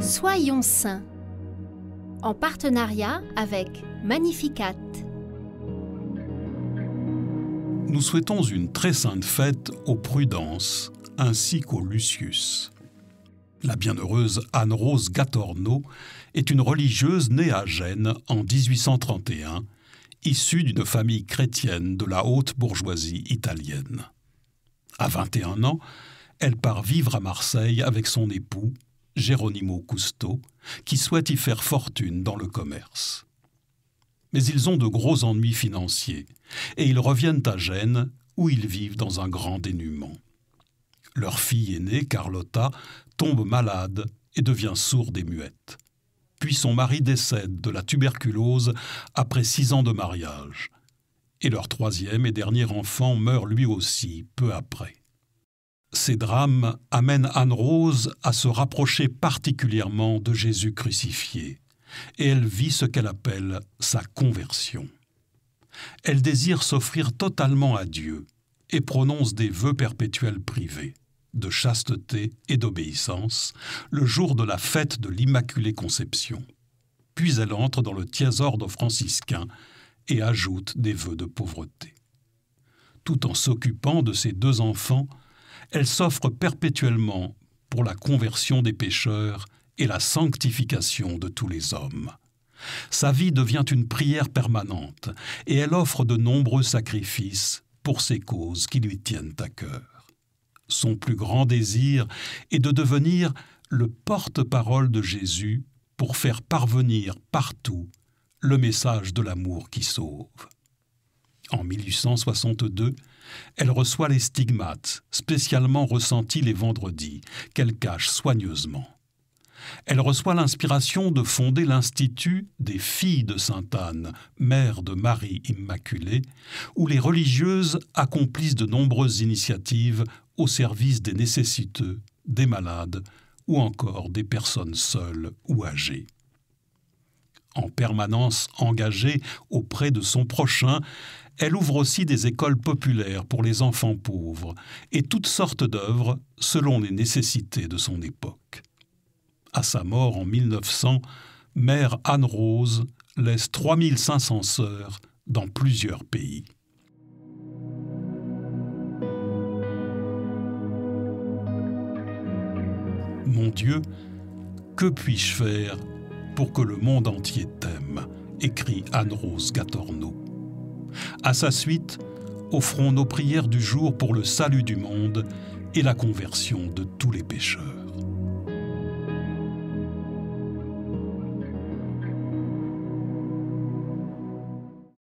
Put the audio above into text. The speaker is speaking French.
Soyons saints, en partenariat avec Magnificat. Nous souhaitons une très sainte fête aux Prudence ainsi qu'aux Lucius. La bienheureuse Anne-Rose Gatorno est une religieuse née à Gênes en 1831, issue d'une famille chrétienne de la haute bourgeoisie italienne. À 21 ans, elle part vivre à Marseille avec son époux, Geronimo Cousteau, qui souhaite y faire fortune dans le commerce. Mais ils ont de gros ennuis financiers et ils reviennent à Gênes où ils vivent dans un grand dénuement. Leur fille aînée, Carlotta, tombe malade et devient sourde et muette. Puis son mari décède de la tuberculose après 6 ans de mariage. Et leur troisième et dernier enfant meurt lui aussi peu après. Ces drames amènent Anne-Rose à se rapprocher particulièrement de Jésus crucifié, et elle vit ce qu'elle appelle sa conversion. Elle désire s'offrir totalement à Dieu et prononce des vœux perpétuels privés, de chasteté et d'obéissance, le jour de la fête de l'Immaculée Conception. Puis elle entre dans le tiers ordre franciscain et ajoute des vœux de pauvreté. Tout en s'occupant de ses 2 enfants, elle s'offre perpétuellement pour la conversion des pécheurs et la sanctification de tous les hommes. Sa vie devient une prière permanente et elle offre de nombreux sacrifices pour ces causes qui lui tiennent à cœur. Son plus grand désir est de devenir le porte-parole de Jésus pour faire parvenir partout le message de l'amour qui sauve. En 1862, elle reçoit les stigmates, spécialement ressentis les vendredis, qu'elle cache soigneusement. Elle reçoit l'inspiration de fonder l'Institut des Filles de Sainte-Anne, mère de Marie Immaculée, où les religieuses accomplissent de nombreuses initiatives au service des nécessiteux, des malades ou encore des personnes seules ou âgées. En permanence engagée auprès de son prochain, elle ouvre aussi des écoles populaires pour les enfants pauvres et toutes sortes d'œuvres selon les nécessités de son époque. À sa mort en 1900, Mère Anne-Rose laisse 3500 sœurs dans plusieurs pays. Mon Dieu, que puis-je faire pour que le monde entier t'aime, écrit Anne-Rose Gatorno. À sa suite, offrons nos prières du jour pour le salut du monde et la conversion de tous les pécheurs.